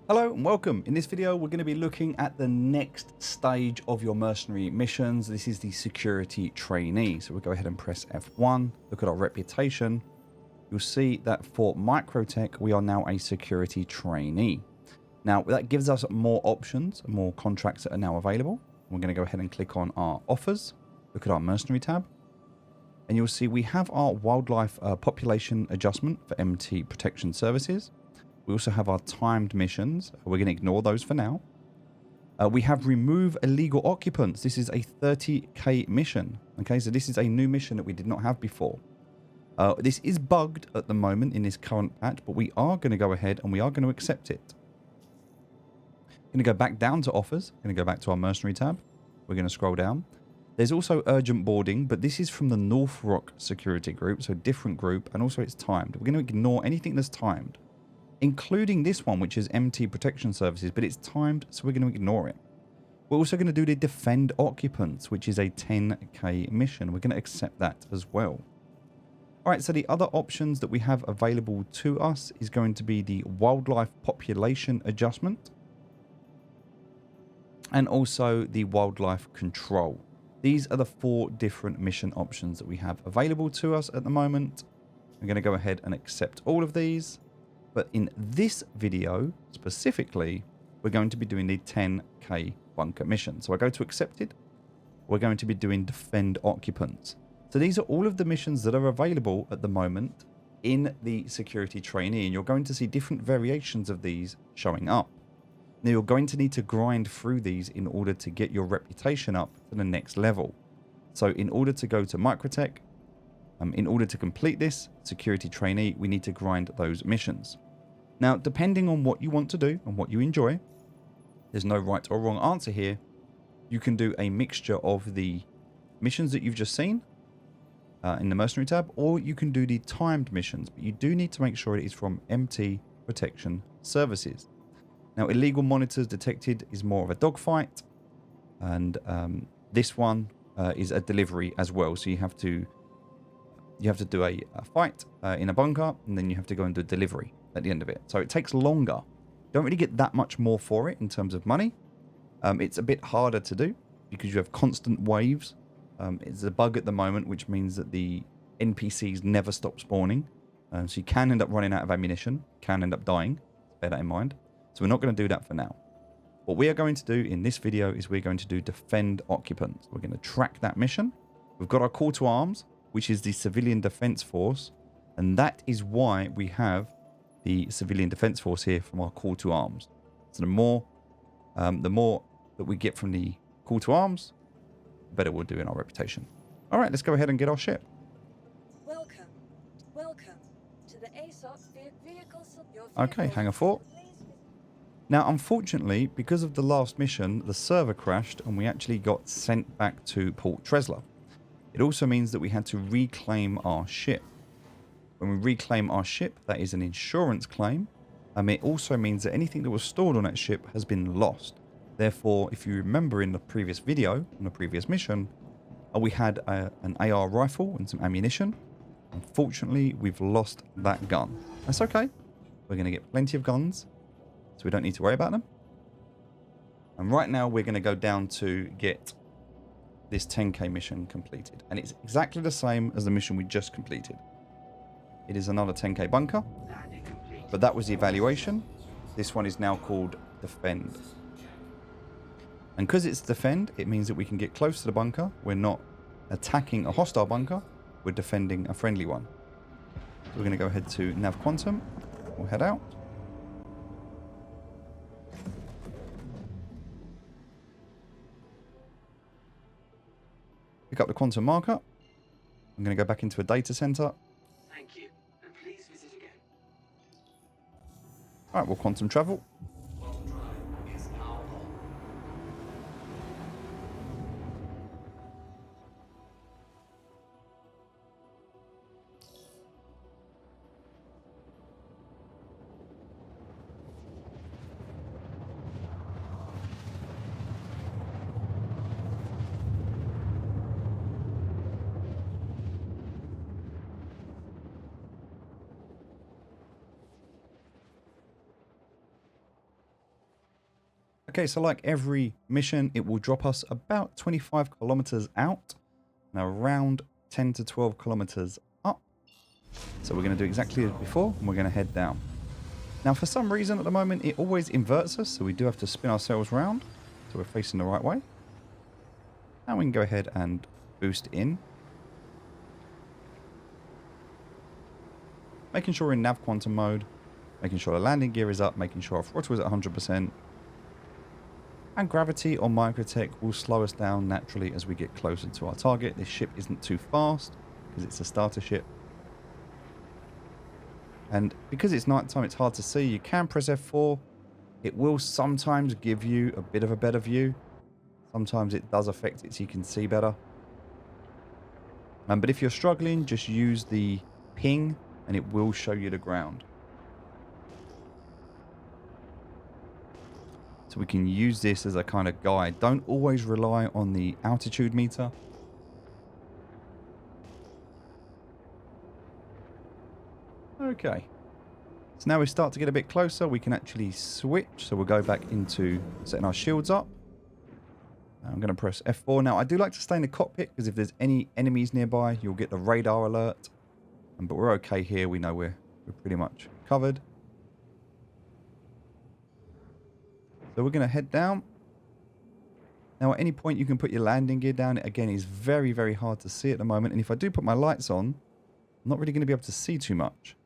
Hello and welcome. In this video, we're going to be looking at the next stage of your mercenary missions. This is the security trainee. So we'll go ahead and press F1, look at our reputation. You'll see that for Microtech, we are now a security trainee. Now that gives us more options, more contracts that are now available. We're going to go ahead and click on our offers, look at our mercenary tab. And you'll see we have our wildlife population adjustment for MT protection services. We also have our timed missions. We're going to ignore those for now. We have remove illegal occupants. This is a 30k mission. Okay, so this is a new mission that we did not have before. This is bugged at the moment in this current patch, but we are going to go ahead and we are going to accept it. Going to go back down to offers. Going to go back to our mercenary tab. We're going to scroll down. There's also urgent boarding, but this is from the North Rock security group, so different group, and also it's timed. We're going to ignore anything that's timed, including this one, which is MT protection services, but it's timed, so we're going to ignore it. We're also going to do the defend occupants, which is a 10k mission. We're going to accept that as well. All right, so the other options that we have available to us is going to be the wildlife population adjustment and also the wildlife control. These are the 4 different mission options that we have available to us at the moment. I'm going to go ahead and accept all of these. But in this video, specifically, we're going to be doing the 10k bunker mission. So I go to accepted. We're going to be doing defend occupants. So these are all of the missions that are available at the moment in the security trainee. And you're going to see different variations of these showing up. Now you're going to need to grind through these in order to get your reputation up to the next level. So in order to go to Microtech, in order to complete this security trainee, we need to grind those missions. Now, depending on what you want to do and what you enjoy, there's no right or wrong answer here. You can do a mixture of the missions that you've just seen in the mercenary tab, or you can do the timed missions, but you do need to make sure it is from MT protection services. Now, illegal monitors detected is more of a dogfight, and this one is a delivery as well. So you have to do a fight in a bunker, and then you have to go and do a delivery at the end of it. So it takes longer. Don't really get that much more for it in terms of money. It's a bit harder to do because you have constant waves. It's a bug at the moment, which means that the NPCs never stop spawning. So you can end up running out of ammunition, can end up dying. Bear that in mind. So we're not going to do that for now. What we are going to do in this video is we're going to do defend occupants. We're going to track that mission. We've got our call to arms, which is the Civilian Defense Force. And that is why we have the Civilian Defense Force here from our call to arms. So the more that we get from the call to arms, the better we'll do in our reputation. All right, let's go ahead and get our ship. Welcome to the ASOC vehicle. Okay, hangar 4. Now, unfortunately, because of the last mission, the server crashed and we actually got sent back to Port Tresla. It also means that we had to reclaim our ship. When we reclaim our ship, that is an insurance claim. It also means that anything that was stored on that ship has been lost. Therefore, if you remember in the previous video, on the previous mission, we had an AR rifle and some ammunition. Unfortunately, we've lost that gun. That's okay. We're going to get plenty of guns, so we don't need to worry about them. And right now, we're going to go down to get this 10k mission completed. And it's exactly the same as the mission we just completed. It is another 10k bunker, but that was the evaluation. This one is now called defend. And because it's defend, it means that we can get close to the bunker. We're not attacking a hostile bunker, we're defending a friendly one. So we're going to go ahead to Nav Quantum. We'll head out. Pick up the quantum marker. I'm going to go back into a data center. Thank you, and please visit again. All right, we'll quantum travel. Warp drive is now on. Okay, so like every mission, it will drop us about 25 kilometers out and around 10 to 12 kilometers up. So we're going to do exactly as before, and we're going to head down. Now, for some reason at the moment, it always inverts us, so we do have to spin ourselves around so we're facing the right way. And we can go ahead and boost in. Making sure we're in nav quantum mode, making sure the landing gear is up, making sure our throttle is at 100%. And gravity or microtech will slow us down naturally as we get closer to our target. This ship isn't too fast because it's a starter ship. And because it's nighttime, it's hard to see. You can press F4. It will sometimes give you a bit of a better view. Sometimes it does affect it so you can see better. But if you're struggling, just use the ping and it will show you the ground. So we can use this as a kind of guide. Don't always rely on the altitude meter. Okay. So now we start to get a bit closer. We can actually switch. So we'll go back into setting our shields up. I'm going to press F4. Now, I do like to stay in the cockpit because if there's any enemies nearby, you'll get the radar alert. But we're okay here. We know we're pretty much covered. So we're going to head down. Now, at any point, you can put your landing gear down. It, again, is very, very hard to see at the moment. And if I do put my lights on, I'm not really going to be able to see too much.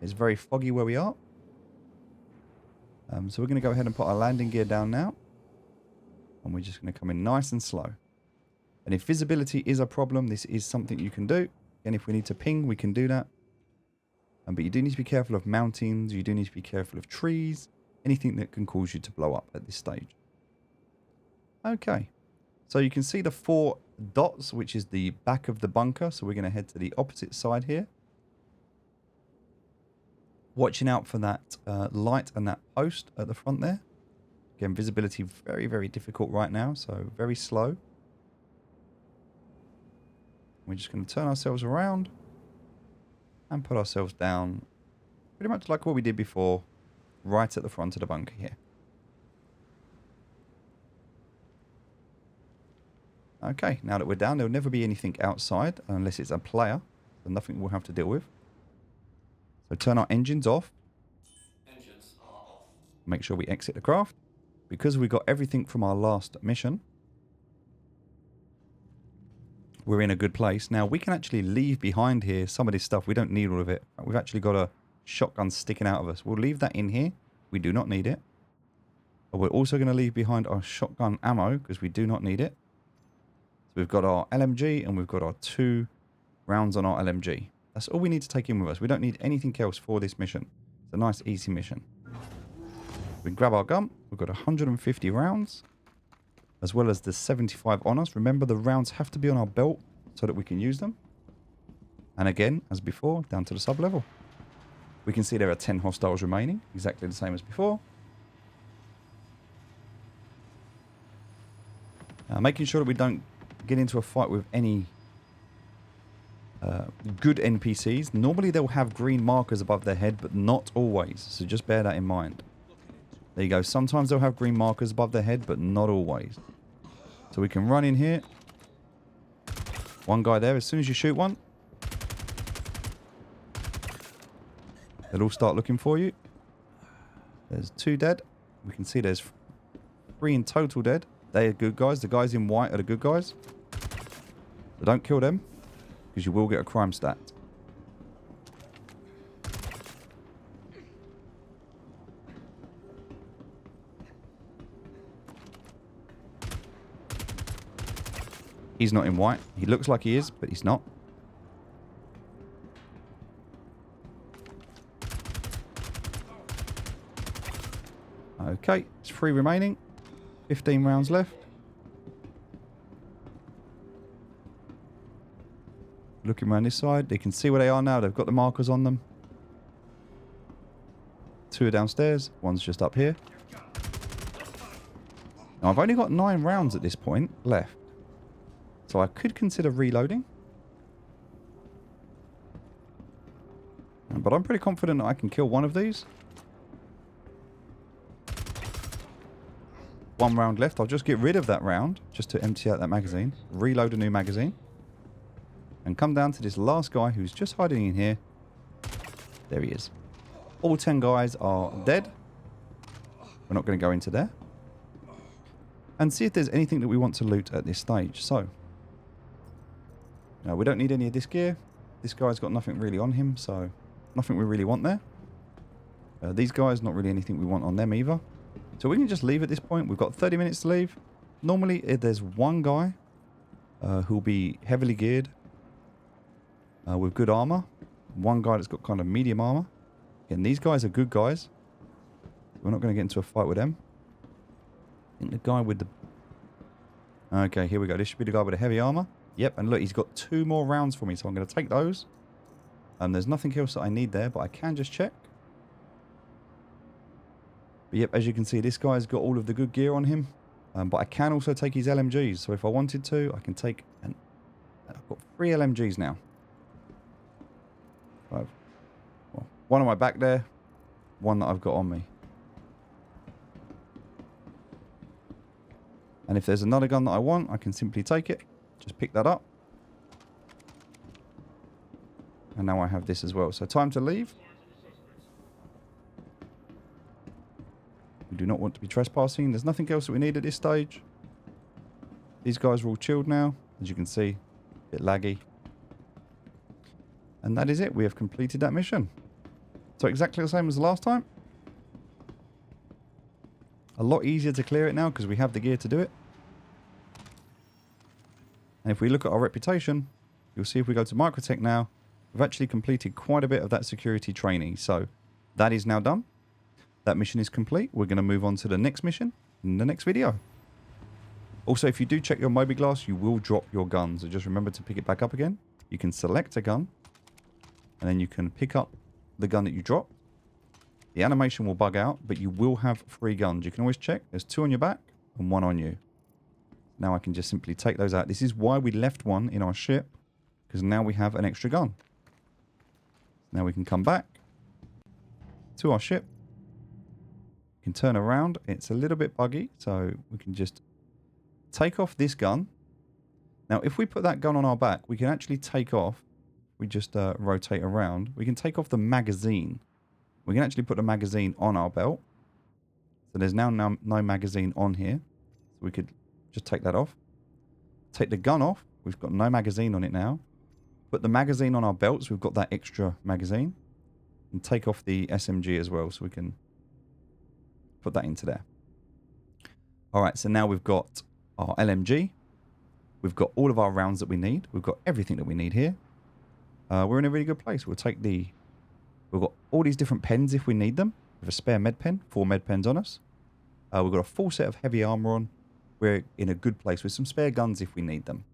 It's very foggy where we are. So we're going to go ahead and put our landing gear down now. And we're just going to come in nice and slow. And if visibility is a problem, this is something you can do. And if we need to ping, we can do that. But you do need to be careful of mountains. You do need to be careful of trees. Anything that can cause you to blow up at this stage. Okay. So you can see the 4 dots, which is the back of the bunker. So we're going to head to the opposite side here. Watching out for that light and that post at the front there. Again, visibility very, very difficult right now. So very slow. We're just going to turn ourselves around. And put ourselves down. Pretty much like what we did before. Right at the front of the bunker here. Okay, now that we're down, there'll never be anything outside unless it's a player. So nothing we'll have to deal with. So turn our engines off. Engines are off. Make sure we exit the craft. Because we got everything from our last mission, we're in a good place. Now, we can actually leave behind here some of this stuff. We don't need all of it. We've actually got a shotgun sticking out of us. We'll leave that in here. We do not need it. But we're also going to leave behind our shotgun ammo because we do not need it. So we've got our LMG and we've got our 2 rounds on our LMG. That's all we need to take in with us. We don't need anything else for this mission. It's a nice, easy mission. We grab our gun. We've got 150 rounds, as well as the 75 on us. Remember, the rounds have to be on our belt so that we can use them. And again, as before, down to the sub-level. We can see there are 10 hostiles remaining, exactly the same as before. Making sure that we don't get into a fight with any good NPCs. Normally they'll have green markers above their head, but not always. So just bear that in mind. There you go. Sometimes they'll have green markers above their head, but not always. So we can run in here. One guy there. As soon as you shoot one, they'll all start looking for you. There's 2 dead. We can see there's 3 in total dead. They are good guys. The guys in white are the good guys. So don't kill them, because you will get a crime stat. He's not in white. He looks like he is, but he's not. Okay, it's 3 remaining. 15 rounds left. Looking around this side. They can see where they are now. They've got the markers on them. 2 are downstairs. 1's just up here. Now, I've only got 9 rounds at this point left. So I could consider reloading. But I'm pretty confident that I can kill one of these. 1 round left. I'll just get rid of that round just to empty out that magazine. Reload a new magazine. And come down to this last guy who's just hiding in here. There he is. All 10 guys are dead. We're not going to go into there. And see if there's anything that we want to loot at this stage. So, we don't need any of this gear. This guy's got nothing really on him, so nothing we really want there. These guys, not really anything we want on them either. So we can just leave at this point. We've got 30 minutes to leave. Normally, there's one guy who'll be heavily geared with good armor. One guy that's got kind of medium armor. Again, these guys are good guys. We're not going to get into a fight with them. I think the guy with the... Okay, here we go. This should be the guy with the heavy armor. Yep, and look, he's got 2 more rounds for me, so I'm going to take those. There's nothing else that I need there, but I can just check. But yep, as you can see, this guy's got all of the good gear on him. But I can also take his LMGs. So if I wanted to, I can take... I've got 3 LMGs now. Well, one on my back there. One that I've got on me. And if there's another gun that I want, I can simply take it. Just pick that up. And now I have this as well. So time to leave. We do not want to be trespassing. There's nothing else that we need at this stage. These guys are all chilled now. As you can see, a bit laggy. And that is it. We have completed that mission. So exactly the same as the last time. A lot easier to clear it now because we have the gear to do it. And if we look at our reputation, you'll see if we go to Microtech now, we've actually completed quite a bit of that security training. So that is now done. That mission is complete. We're going to move on to the next mission in the next video. Also, if you do check your Moby Glass, you will drop your gun. So just remember to pick it back up again. You can select a gun, and then you can pick up the gun that you dropped. The animation will bug out, but you will have 3 guns. You can always check. There's 2 on your back and 1 on you. Now I can just simply take those out. This is why we left one in our ship, because now we have an extra gun. Now we can come back to our ship. We can turn around. It's a little bit buggy, so we can just take off this gun. Now, if we put that gun on our back, we can actually take off. We just rotate around. We can take off the magazine. We can actually put the magazine on our belt. So there's now no magazine on here. So we could just take that off. Take the gun off. We've got no magazine on it now. Put the magazine on our belts. We've got that extra magazine. And take off the SMG as well. So we can put that into there. Alright, so now we've got our LMG. We've got all of our rounds that we need. We've got everything that we need here. We're in a really good place. We'll take the... We've got all these different pens if we need them. We have a spare med pen. 4 med pens on us. We've got a full set of heavy armor on. We're in a good place with some spare guns if we need them.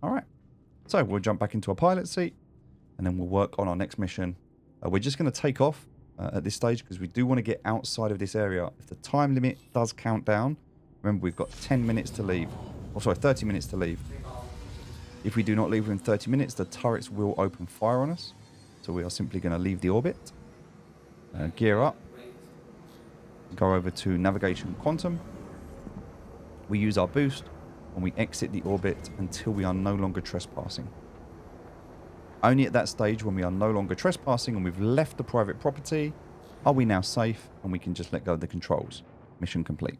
Alright. So we'll jump back into our pilot seat. And then we'll work on our next mission. We're just going to take off at this stage because we do want to get outside of this area. If the time limit does count down, remember we've got 10 minutes to leave. Oh, sorry, 30 minutes to leave. If we do not leave within 30 minutes, the turrets will open fire on us. So we are simply going to leave the orbit. Gear up. Go over to Navigation Quantum. We use our boost. And we exit the orbit until we are no longer trespassing. Only at that stage when we are no longer trespassing and we've left the private property are we now safe and we can just let go of the controls. Mission complete.